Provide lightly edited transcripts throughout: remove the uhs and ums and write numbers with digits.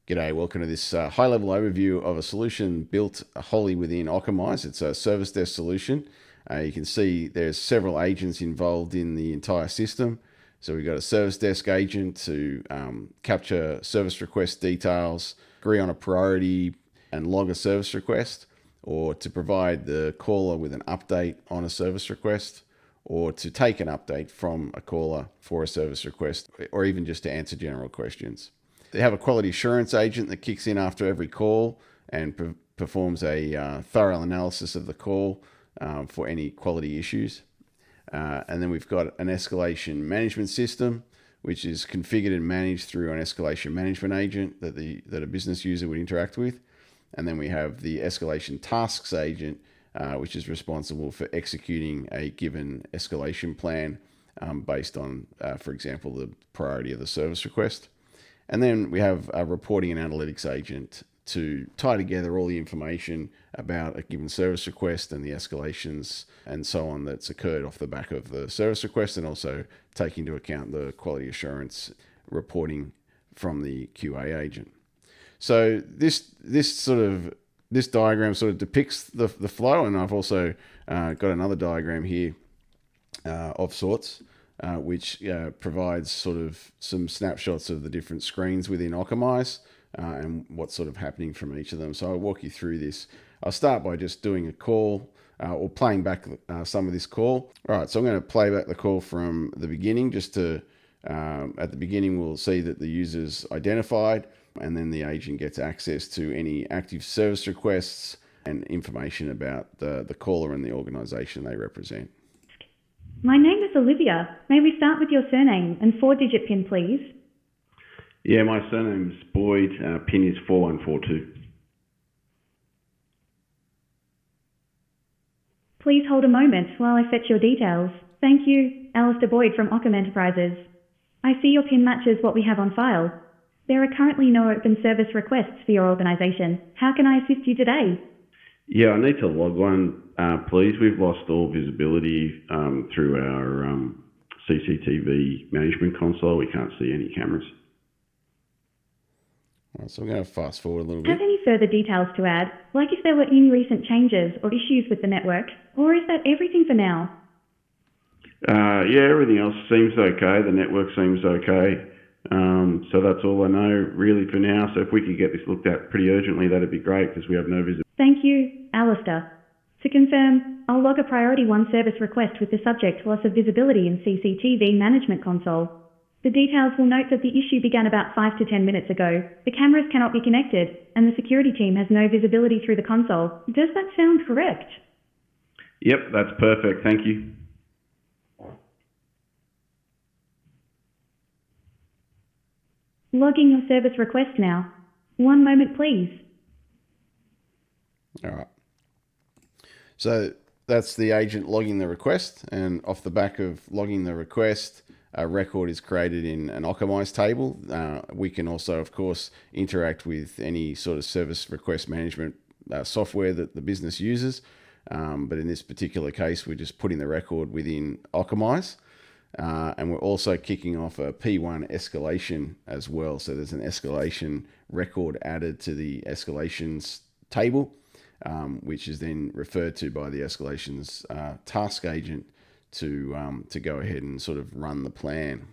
G'day, welcome to this high-level overview of a solution built wholly within Occamise. It's a service desk solution. You can see there's several agents involved in the entire system. So we've got a service desk agent to capture service request details, agree on a priority and log a service request, or to provide the caller with an update on a service request, or to take an update from a caller for a service request, or even just to answer general questions. They have a quality assurance agent that kicks in after every call and performs a thorough analysis of the call for any quality issues. And then we've got an escalation management system, which is configured and managed through an escalation management agent that a business user would interact with. And then we have the escalation tasks agent, which is responsible for executing a given escalation plan based on, for example, the priority of the service request. And then we have a reporting and analytics agent to tie together all the information about a given service request and the escalations and so on that's occurred off the back of the service request, and also take into account the quality assurance reporting from the QA agent. So this diagram sort of depicts the flow, and I've also got another diagram here of sorts. Which provides sort of some snapshots of the different screens within Occamise and what's sort of happening from each of them. So I'll walk you through this. I'll start by just doing a call or playing back some of this call. All right, so I'm going to play back the call from the beginning just to, at the beginning, we'll see that the user's identified, and then the agent gets access to any active service requests and information about the caller and the organization they represent. My name is Olivia. May we start with your surname and 4-digit PIN, please? Yeah, my surname's Boyd. PIN is 4142. Please hold a moment while I fetch your details. Thank you, Alasdair Boyd from Occam Enterprises. I see your PIN matches what we have on file. There are currently no open service requests for your organisation. How can I assist you today? Yeah, I need to log one, please. We've lost all visibility through our CCTV management console. We can't see any cameras. All right, so we're going to fast forward a little Have bit. any further details to add, like if there were any recent changes or issues with the network, or is that everything for now? Yeah, everything else seems okay. The network seems okay. So that's all I know really for now. So if we could get this looked at pretty urgently, that'd be great, because we have no visibility. Thank you, Alasdair. To confirm, I'll log a priority 1 service request with the subject loss of visibility in CCTV management console. The details will note that the issue began about 5 to 10 minutes ago. The cameras cannot be connected, and the security team has no visibility through the console. Does that sound correct? Yep, that's perfect. Thank you. Logging your service request now. 1 moment, please. All right. So that's the agent logging the request, and off the back of logging the request, a record is created in an Occamise table. We can also, of course, interact with any sort of service request management software that the business uses. But in this particular case, we're just putting the record within Occamise. And we're also kicking off a P1 escalation as well. So there's an escalation record added to the escalations table, which is then referred to by the escalations task agent to go ahead and sort of run the plan.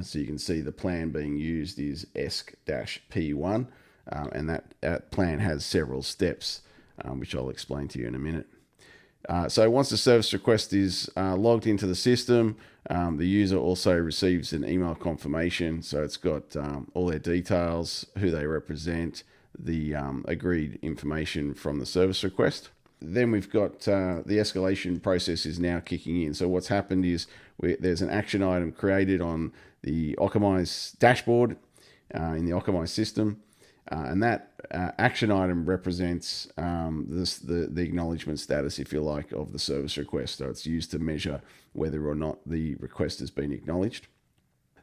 So you can see the plan being used is esc-P1, and that plan has several steps, which I'll explain to you in a minute. So once the service request is logged into the system, the user also receives an email confirmation. So it's got all their details, who they represent, the agreed information from the service request. Then we've got the escalation process is now kicking in. So what's happened is there's an action item created on the Occamise dashboard in the Occamise system. And that action item represents the acknowledgement status, if you like, of the service request. So it's used to measure whether or not the request has been acknowledged.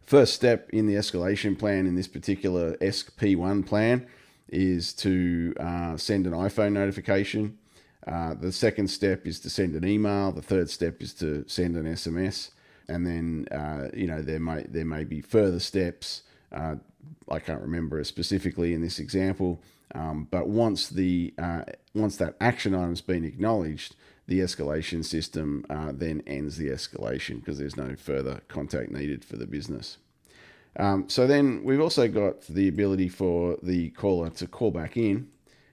First step in the escalation plan in this particular ESC-P1 plan is to send an iPhone notification. The second step is to send an email. The third step is to send an SMS. And then, there may be further steps I can't remember specifically in this example, but once that action item's been acknowledged, the escalation system then ends the escalation because there's no further contact needed for the business. So then we've also got the ability for the caller to call back in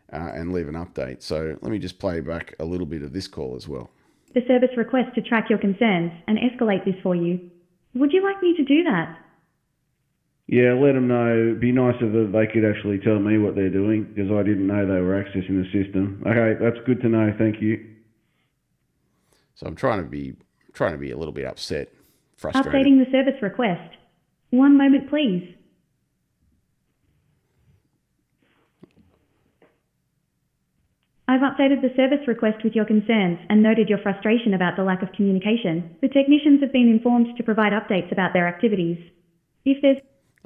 and leave an update. So let me just play back a little bit of this call as well. The service requests to track your concerns and escalate this for you. Would you like me to do that? Yeah, let them know. It'd be nice if they could actually tell me what they're doing because I didn't know they were accessing the system. Okay, that's good to know. Thank you. So I'm trying to be a little bit upset, frustrated. Updating the service request. One moment, please. I've updated the service request with your concerns and noted your frustration about the lack of communication. The technicians have been informed to provide updates about their activities. If there's...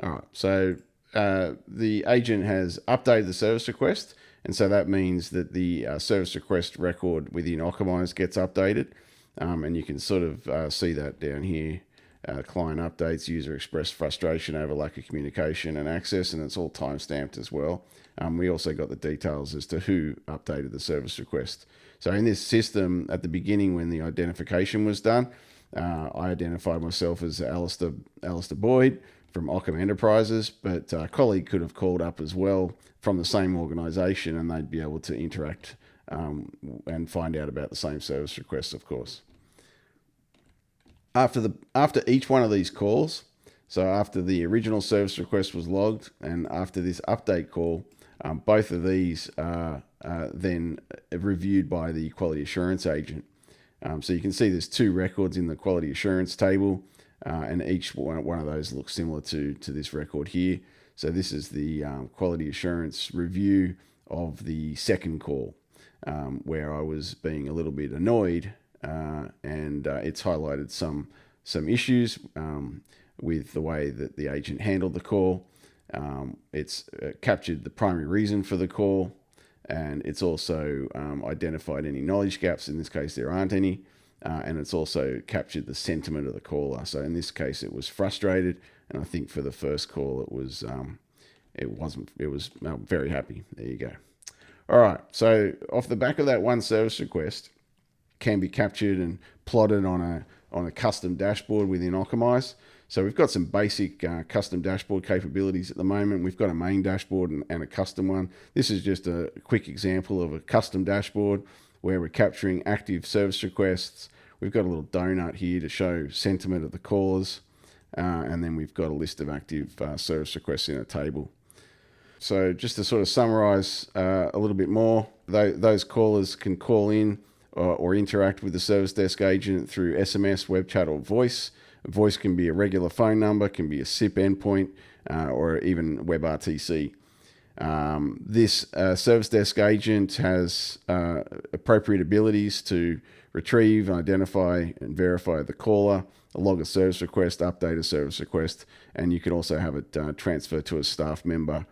All right, so the agent has updated the service request, and so that means that the service request record within Occamise gets updated, and you can sort of see that down here. Client updates, user expressed frustration over lack of communication and access, and it's all time-stamped as well. We also got the details as to who updated the service request. So in this system, at the beginning when the identification was done, I identified myself as Alasdair Boyd from Occamise Enterprises, but a colleague could have called up as well from the same organisation, and they'd be able to interact and find out about the same service requests, of course. After each one of these calls, so after the original service request was logged and after this update call, both of these are then reviewed by the quality assurance agent. So you can see there's 2 records in the quality assurance table, and each one of those looks similar to this record here. So this is the quality assurance review of the second call, where I was being a little bit annoyed. And it's highlighted some issues with the way that the agent handled the call. It's captured the primary reason for the call, and it's also identified any knowledge gaps. In this case, there aren't any, and it's also captured the sentiment of the caller. So in this case, it was frustrated, and I think for the first call, it was very happy. There you go. All right. So off the back of that one service request, can be captured and plotted on a custom dashboard within Occamise. So we've got some basic custom dashboard capabilities at the moment. We've got a main dashboard and a custom one. This is just a quick example of a custom dashboard where we're capturing active service requests. We've got a little donut here to show sentiment of the callers, and then we've got a list of active service requests in a table. So just to sort of summarize a little bit more, those callers can call in or interact with the service desk agent through SMS, web chat, or voice. Voice can be a regular phone number, can be a SIP endpoint, or even WebRTC. This service desk agent has appropriate abilities to retrieve, identify, and verify the caller, log a service request, update a service request, and you can also have it transfer to a staff member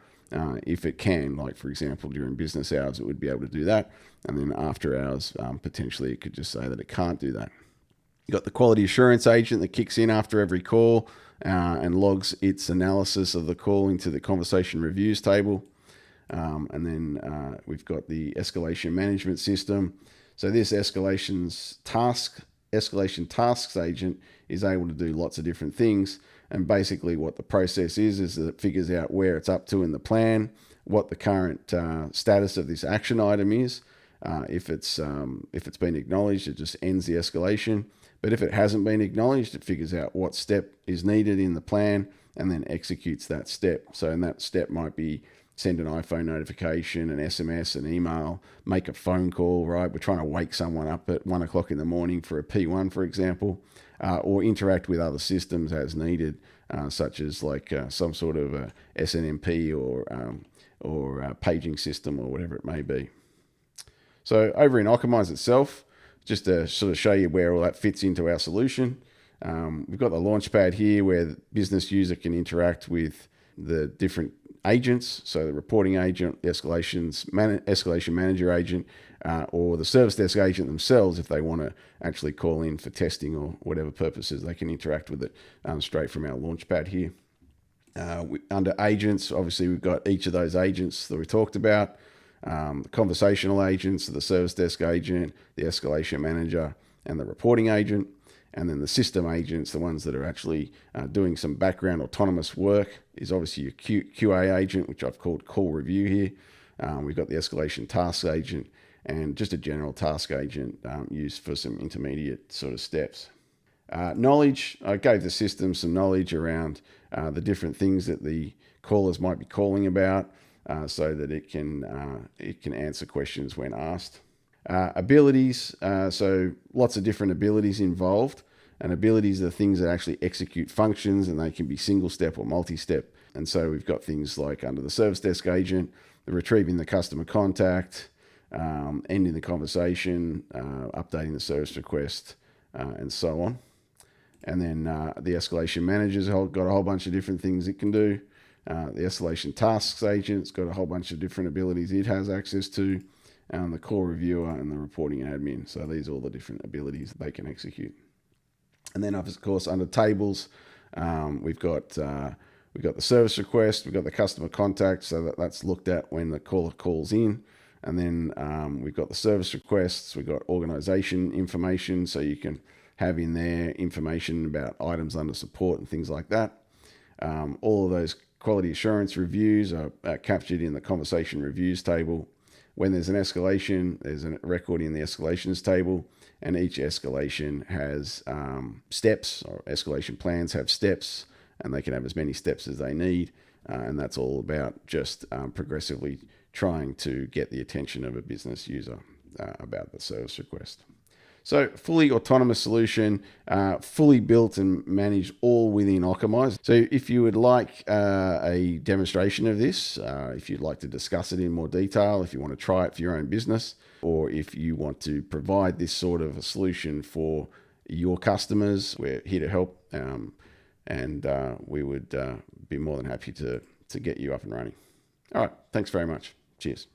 if it can. Like, for example, during business hours, it would be able to do that. And then after hours, potentially it could just say that it can't do that. You've got the quality assurance agent that kicks in after every call and logs its analysis of the call into the conversation reviews table. And then we've got the escalation management system. So this escalation tasks agent is able to do lots of different things. And basically what the process is that it figures out where it's up to in the plan, what the current status of this action item is. If it's been acknowledged, it just ends the escalation. But if it hasn't been acknowledged, it figures out what step is needed in the plan and then executes that step. So in that step might be send an iPhone notification, an SMS, an email, make a phone call, right? We're trying to wake someone up at 1 o'clock in the morning for a P1, for example, or interact with other systems as needed, such as like some sort of a SNMP or a paging system or whatever it may be. So over in Occamise itself, just to sort of show you where all that fits into our solution, we've got the launchpad here where the business user can interact with the different agents, so the reporting agent, the escalation manager agent, or the service desk agent themselves. If they want to actually call in for testing or whatever purposes, they can interact with it straight from our launchpad here. Under agents, obviously we've got each of those agents that we talked about, the conversational agents, the service desk agent, the escalation manager, and the reporting agent. And then the system agents, the ones that are actually doing some background autonomous work, is obviously your QA agent, which I've called call review here. We've got the escalation task agent and just a general task agent used for some intermediate sort of steps. Knowledge, I gave the system some knowledge around the different things that the callers might be calling about so that it can answer questions when asked. Abilities, so lots of different abilities involved, and abilities are things that actually execute functions, and they can be single step or multi-step. And so we've got things like under the service desk agent, the retrieving the customer contact, ending the conversation, updating the service request, and so on. And then the escalation manager's got a whole bunch of different things it can do. The escalation tasks agent's got a whole bunch of different abilities it has access to. The call reviewer and the reporting admin. So these are all the different abilities they can execute. And then, of course, under tables, we've got the service request, we've got the customer contact, so that's looked at when the caller calls in. And then we've got the service requests, we've got organization information, so you can have in there information about items under support and things like that. All of those quality assurance reviews are captured in the conversation reviews table. When there's an escalation, there's a record in the escalations table, and each escalation has steps, or escalation plans have steps, and they can have as many steps as they need. And that's all about just progressively trying to get the attention of a business user about the service request. So fully autonomous solution, fully built and managed all within Occamise. So if you would like a demonstration of this, if you'd like to discuss it in more detail, if you want to try it for your own business, or if you want to provide this sort of a solution for your customers, we're here to help, and we would be more than happy to get you up and running. All right, thanks very much. Cheers.